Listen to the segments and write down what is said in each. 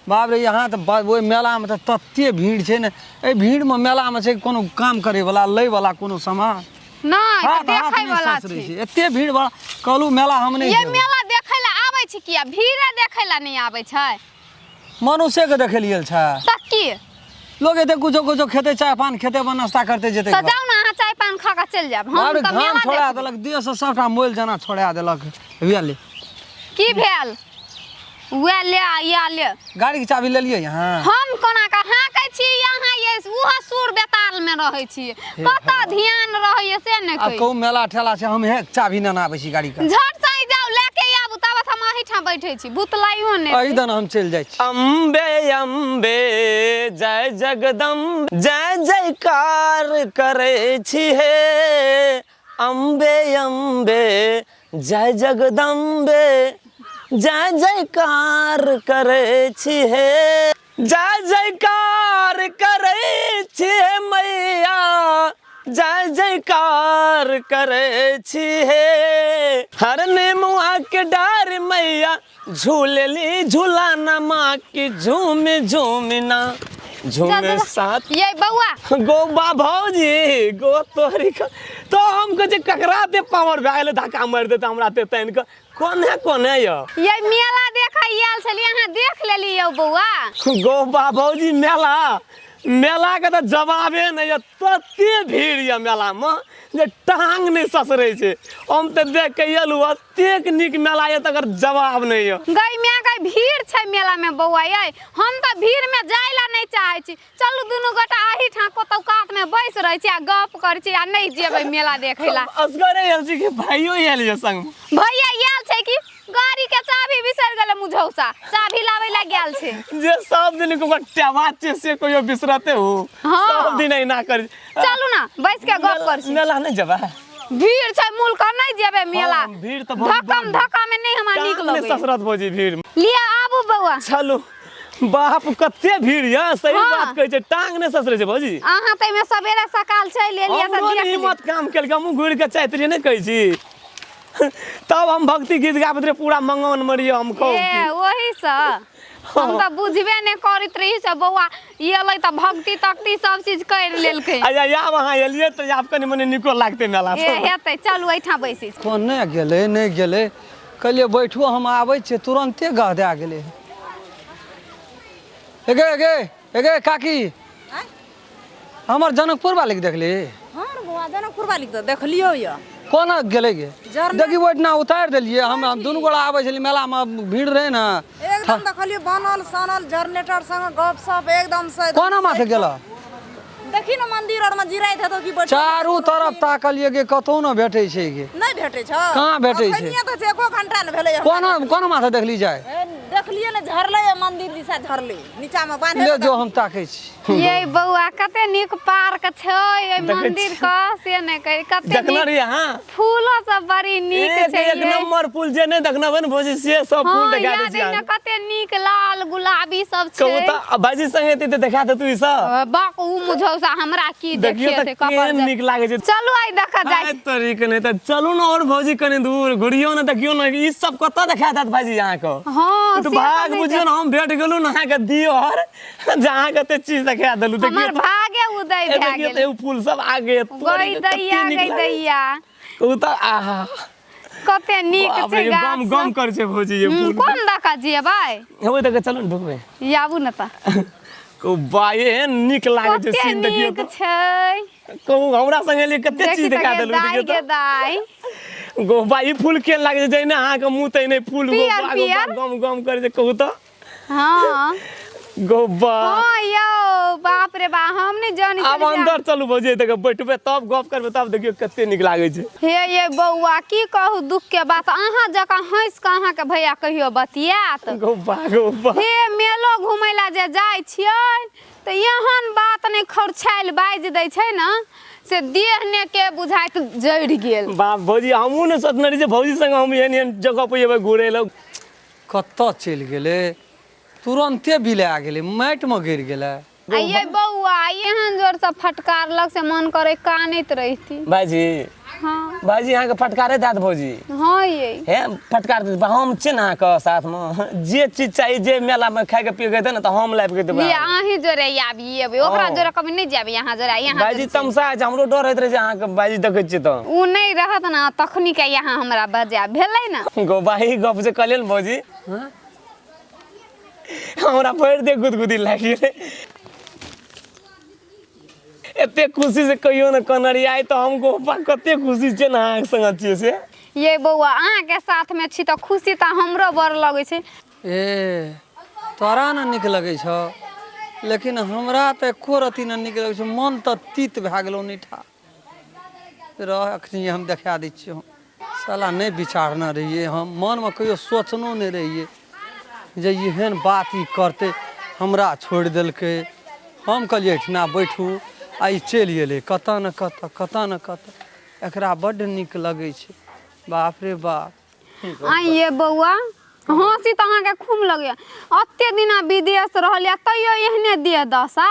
बाप रे यहाँ तो वो मेला में तो तत्ते भीड़ है ना। ए भीड़ में मेला में से कोनो काम करे वाला लै वाला कोनो सामान नहीं देखे वाला छै। एते भीड़ बड़ा कहलू मेला हम नहीं। ये मेला देखे ला आबै छै किया भीड़ देखे ला नहीं आबै छै। मनुष्य के देखे लिए छै त की लोग एते कुछो कुछो खेते चाय पान खेते बन नाश्ता करते जेते। तो जाओ ना अहाँ चाय पान खा के चल जाब। हम त मेला छोड़ा देलक देह से सबटा मोल जना छोड़ा देलक। ले की भेल उए ले या ले गाड़ी के चाबी ले लिए यहाँ। हम कोना का हाँ कहै छी यहाँ ये उहा सुर बेताल में रहै छी कता ध्यान रहै से नै कहि। अब कहू मेला ठेला से हम एक चाबी न आबै छी गाड़ी का। झट से जाओ लेके आबू तब हम अही ठा बैठे छी भूतलाइयो ने अही दन हम चल जाय छी। अम्बे अम्बे जय जगदम जय जयकार करे छी हे। अम्बे अम्बे जय जगदम्बे जय जयकार करे छी हे। जय जयकार करे छी हे मैया जय जयकार करे छी हे। हर नेमुआ के डार मैया झूलली झूलाना माँ की झूम झूमना झूमे साथ ये बउआ गोबा भौजी गो तोहरी तो हमको जे ककरा दे पावर भागले धक्का मार देता हमरा ते तैन के कोने ये मेला देखै आयल छली अहाँ देख लेली यौ बउआ। गोबा भौजी मेला के तो जवाबे नहीं है। तते भीड़ ये मेला में जे टांग नहीं ससरे छे। हम तो देख के एलु अतेक निक मेला ये तकर जवाब नहीं है। गई में का भीड़ छै मेला में बउआ ये हम तो भीड़ में जाइला नहीं चाहे छी। चलू दुनु गोटा आही ठा कोतौ कात में बैस रहै छी आ गप करै छी आ नहीं जेबै मेला देखैला। असगरे आयल छी कि भाइयो आयल ये संग भैया आयल छै कि गाड़ी के चाबी बिसर गेले मुझौसा चाबी लावे ला गेल छै। जे सब दिन को टेवा छे से कोई बिसरते हो। सब दिन ना कर। चलू ना बैठ के गप कर छी। मेला नहीं जेबा भीड़ छै मुल्क नहीं जेबे मेला। भीड़ तो धक्का में नहीं हमरा निक लगे ससरत भौजी भीड़ लिया आबू बउआ। चलो बाप कते भीड़ ये सही बात कहै छै टांग ने ससरे छै भौजी। अहाँ तै में सवेरे सकाल छै ले लिया त देख हिम्मत काम केल के मुंह घुर के चाहत नहीं कहै छी। तब हम भक्ति गीत गाबत रे पूरा मंगन मरियो हम कहू ए वही स हम त बुझबे ने करत रही से बउआ एलै त भक्ति तक्ति सब चीज कर लेलकै। अच्छा या वहां एलिए त आप कनी मने निको लागते मेला ए हेतै चलू एठा बैसी। कोने गेले नहीं गेले कहलिए बैठू हम आबै छी तुरंते गहदा गेले। एगे काकी हमर जनकपुर वाले के देखली। हां बुआ जनकपुर वाले के देखलियो य कोना गेले गे देखी ओइठना उतार देलिए। हम दुनु गोड़ा आबै छली मेला में भीड़ रहे ना एकदम देखलियो बनल सनल जनरेटर संग गप सप एकदम से कोना माथे गेला देखी न मंदिर और में जिराइत हेतो की बैठ चारू तरफ ताकलिए गे कतौ न भेटै छै गे। नहीं भेटै छ कहां भेटै छै अखनिया त एको घंटा न भेलै। कोना माथे देखली जाय देखलिए न झरले मंदिर दिशा झरले नीचा में बांधे ले जो हम ताकै छी। ये बउआ कते नीक पार्क छै ए मंदिर का से ने कहि कते देखना रे हां फूलो सब बड़ी नीक छै। एक नंबर फूल जे ने देखना बन भौजी से सब फूल देखा दे छी। हां कते नीक लाल गुलाबी सब छै। कहू त भाईजी संगे त देखा दे तू ई सब बाक उ मुझौसा हमरा की देखिए थे कपर नीक लागे छै। चलू आई देखा जाय तरीक नहीं त चलू न और भौजी कने दूर घुरियो न देखियो न ई सब कत देखा देत भाईजी यहां को। हां तो भाग बुझियो न हम भेट गेलु न अहाँ के दियो और जहां कते चीज देखा देलु देखियो हमर भागे उदय भए गेल। देखियो त फूल सब आगे गई दैया उ त आहा कते नीक छै गाछ। गम गम कर छै भौजी ये फूल कोन देखा जेबै होय देख चलू न ढुकबे याबू न त को बाये नीक लागे छै सीन देखियो नीक छै। कहू हमरा संगे ले कते चीज देखा देलु देखियो के दाई गो बाई फूल के लागे छै जइने अहाँ के मुंह तइने फूल गम गम करे छै कहू त। हां गोबा हां यो बाप रे बा हम नहीं जानी। अब अंदर चलू भौजी तक बैठबे तब गप करबे तब देखियो कते नीक लागे छै। हे ये बउआ की कहू दुख के बात अहाँ जका हंस के अहाँ के भैया कहियो बतियात। गोबा हे मेलो घुमै ला जे जाय छियै त एहन बात नहीं खौरछाइल बाज दै छै न से देह ने के बुझाइत जड़ गेल। बाप भौजी हमहू ने सोचने रही भौजी संग हम एहन जगह पे एबे घुरे ल कत चल गेले तुरंते बिला गेले माट में गिर गेले। ये बउआ एहन जोर से फटकारलक से मन करे कानैत रहिती। भाईजी हां भाईजी यहाँ के फटकारे दाद भौजी हाँ ये हे फटकार दे हम छे ना के साथ में जे चीज चाहिए जे मेला में खाए के पिए के दे ना तो हम लाइब के देबे ये आही जोरे आबी अबे ओकरा जोरे कभी नहीं जाबे यहाँ जोरे यहाँ भाईजी तमसा है हमरो डर होत रहे जे अहाँ के भाईजी देखे छी तो उ नहीं रहत ना तखनी के यहाँ हमरा बजा भेलै ना गो भाई गप से कलेन भौजी हां हमरा पैर दे गुदगुदी लागी रे एते खुशी से कहियो ना कनरिया तो हमको कते खुशी छे ना अहाँ संग छिए से ये बौआ अहाँ के साथ में छी तो खुशी तो हमरो बड़ लगे छै ए तोरा न नीक लगै छौ लेकिन हमरा तऽ एको रति न नीक लगै छौ मन तऽ तीत भए गेलौ नीठा रह अखनी हम देखा दै छियौ साला नहीं विचारना रहिए हम मन में कहियो सोचनो नहीं रहिए जे एहन बात ई करते हमरा छोड़ देलकै हम कहलिए एठना बैठू आ ई चलि गेलै कतऽ न कतऽ एकरा बड्ड नीक लगै छै बाप रे बाप आई ये बौआ हंसी तो अहाँ के खूब लगे अत्ते दिना विदेश रहलिया तैयो एहने दे दशा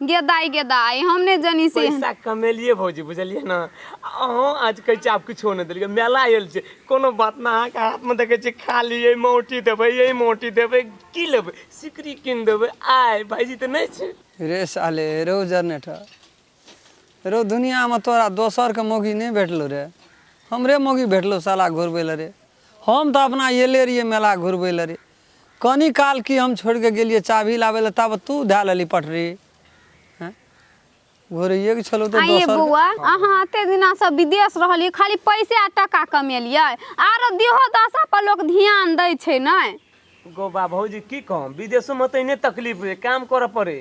गेदाई हम नहीं जनी से पैसा कमेलिए भौजी बुझलिए ना अहाँ आज कहै छी आप किछो नहीं देलिए मेला आयल छै कोनो बात ना अहाँ के हाथ में देखै छी खाली ये मोटी देबै ये मोटी देबै की लेबै सिकरी किन देबै आय भाईजी तो नहीं छै रे साले रो जनरेटर रो दुनिया में तोरा दोसर के मौगी नहीं भेटलो रे हमरे मौगी भेटलो साला घुरबै ले रे हम तो अपना एले रहिए मेला घुरबै ले रे कनी काल की हम छोड़ के गेलिए चाभी लावे ले तब तू धा लेली पटरी हैं घुरैये के छलो तो आई ये दोसर बौआ अहाँ अत्ते दिना से विदेश रहलिए खाली पैसे आ टका कमेलिए आरो दिहो दशा पर लोग ध्यान दै छै नै गोबा भौजी की कहम विदेशो में तो इने तकलीफ रे काम करे पड़े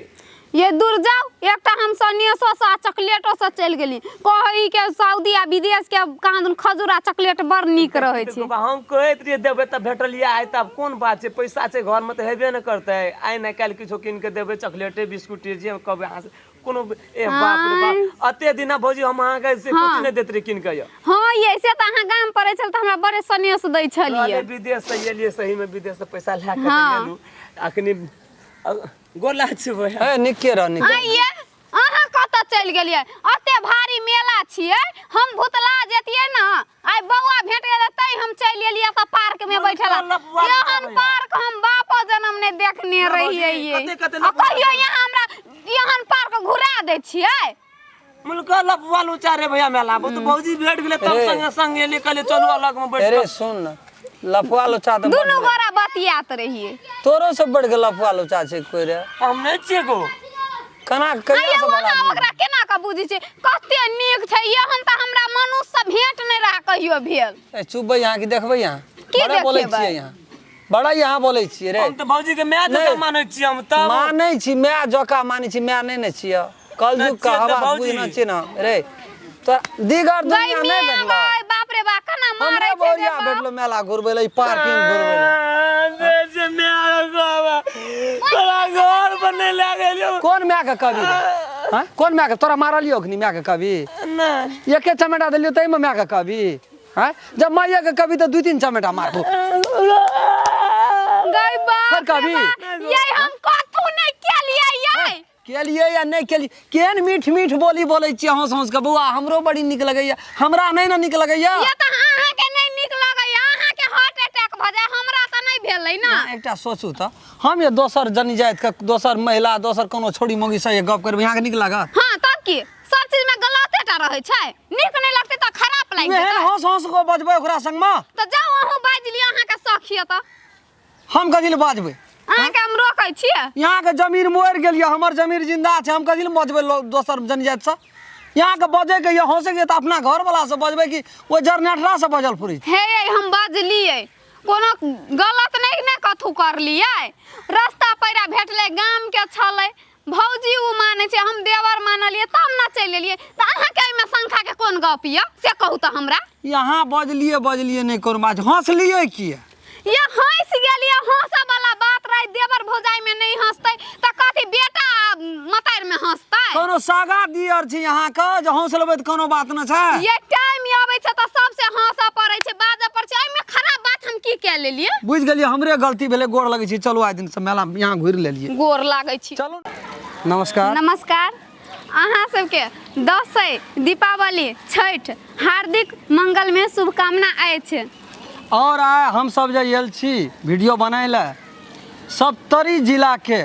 ये दूर जाओ एकटा हम सनेसो से चॉकलेटो से चल गेली कही के सऊदी आ विदेश के कांदन खजूरा चॉकलेट बड़ नीक रहे छै गोबा हम कहैत रहिए देबै त भेटलिए आइ तब कोन बात छै पैसा छै घर में तो हेबे न करतै आइ न काल किछो किन के देबै चॉकलेटे बिस्कुट जे कहबै अहाँ से कोनो ए बाप रे बाप अते दिना भौजी हम अहाँ के से कुछ नहीं देत रे किन के हां ये से त अहाँ गाम पड़े छल त हमरा बड़े सनेस दै छलिए विदेश से एलिए सही में विदेश से पैसा ला के देलु अखनी गोला छबे ए निके रह निके आइए अहाँ कत चल गेलिए अते भारी मेला छिए हम भूतला जेतिए ना आइ बौआ भेट गेले तै हम चल एलिए त पार्क में बैठला एहन पार्क हम बापो जन्म ने देखने रहिए ये कहियो यहाँ हमरा एहन पार्क घुरा दै छिए मुल्का लपवाल उचारे भैया मेला तो भौजी भेट गेले तब संग संग एले कहले चलो अलग में बैठ अरे सुन न लफवा लोचा तो दुनु गोरा बतियात रहिए तोरो से बढ़ के लफवा लोचा छै कोई रे हम नहीं छिए गो कना कहिया से बड़ा ओकरा केना का बुझी छै कते नीक छै एहन त हमरा मनुष्य से भेंट नहीं रहा कहियो भेल ए चुप यहाँ की देखबै यहाँ की बड़ा बोलै देखेबै? छियै यहाँ बड़ा यहाँ बोलै छियै रे हम तो भौजी के मैं जका मानै छी हम तब मानै छी मैं जका मानै छी मैं नहीं न छियै कलयुग का छियै तऽ हवा भौजी। बुझ न छी न रे तो दिगर दुनिया नहीं भेटलो बाप रे बा कना मारे हमरे छै बोरिया भेटलो मेला घुरबै ले पार्किंग घुरबै ले से मेरा गोबा तोरा घर बने लागेलो कौन मैं के कवि हां कौन मैं के तोरा मारलियो कि मैं के कवि नहीं एके चमेटा देलियो तै में मैं के कवि हैं जब मैया के कवि तो 2-3 चमेटा मारबो गई बाप फिर कभी? ये हम कथु नहीं केलिए ये केलिए या नहीं केलिए केहन मीठ मीठ बोली बोलै छी हंस हंस के बौआ हमरो बड़ी निक लगैया हमरा नहीं न निक लगैया ये त अहाँ के नहीं निक लगैया अहाँ के हार्ट अटैक भ जाय हमरा त नहीं भेलै ना एकटा सोचू त हम ये दोसर जनी जाइत के दोसर महिला दोसर कोनो छोड़ी मोगी से ये गप करबै यहाँ के निक लागत हां तब की सब चीज में गलतेटा रहे छै निक नहीं लगते त खराब लागि एहन जेतै हंस हंस को बजबै ओकरा संग में त जाओ अहूँ बाज लियो अहाँ के सखिए त हम कथि ले बाजबै अहाँ के हम रोकै छियै यहाँ के जमीर मोर गेलिए हमर जमीर जिंदा छै हम कथि ले बजबै दोसर जनी जाइत से यहाँ के बजे के ये हंसे के त अपना घर वाला से बजबै कि ओ जरनेटरा से बजल फुरी हे हम बाजलिए कोनो गलत नहीं ने कथु करलिए रास्ता पैरा भेटले गाम के छले भौजी उ माने छै हम देवर मानलिए तब ना चल एलिए त अहाँ के में संख्या के कोन गप ये से कहू त हमरा यहाँ बजलिए नहीं कोनो बात हंसलिए किया ये हंस गेलिए हंसा वाला बात रही देवर भौजाई में नहीं हंसतै त कथि बेटा मतार में हंसतै कोनो सागा दियर छी यहाँ के जे हंस लेबै त कोनो बात न छै ये टाइम आबै छै त सबसे हंसा पड़ै छै बाजे पर छै एमे खराब बात हम की के लेलिए बुझ गेलिए हमरे गलती भेले गोड़ लगै छी चलू आइ दिन से मेला यहाँ घुर लेलिए गोर लागै छी चलू नमस्कार नमस्कार अहाँ सबके दशई दीपावली छठ हार्दिक मंगलमय शुभकामना अछि। और आइ हम सब जे आयल छी वीडियो बनाए ला सप्तरी जिला के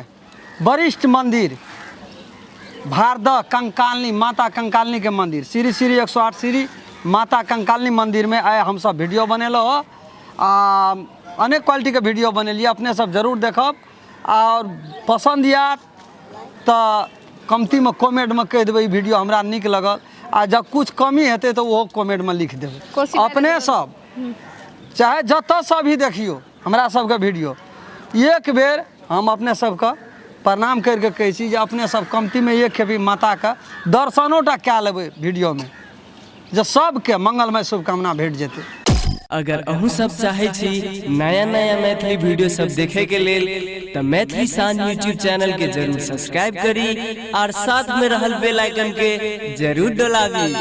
वरिष्ठ मंदिर भारदा कंकालनी माता कंकालनी के मंदिर श्री श्री 108 श्री माता कंकालनी मंदिर में आए हम सब वीडियो बनेलो हो। अनेक क्वालिटी के वीडियो बनेलिए, अपने सब जरूर देखब और पसंद आयत तो कमती में कमेंट में कह देबै वीडियो हमरा निक लगल, आ जब कुछ कमी हेतै तो वो कमेंट में लिख देबै। कोशिश अपने सब चाहे जत सब ही देखियो हमरा सबके वीडियो, एक बेर हम अपने सबके प्रणाम करके कहै छी जे अपने सब कमती में एक खेपी माता के दर्शनोटा कए लेबै वीडियो में, जे सबके मंगलमय शुभकामना भेट जेतै। अगर अहूँ सब चाहे छी नया नया मैथिली वीडियो सब देखे के लेल तो मैथिली साँझ यूट्यूब चैनल के जरूर सब्सक्राइब करी और साथ में रहल बेल आइकन के जरूर दबावी।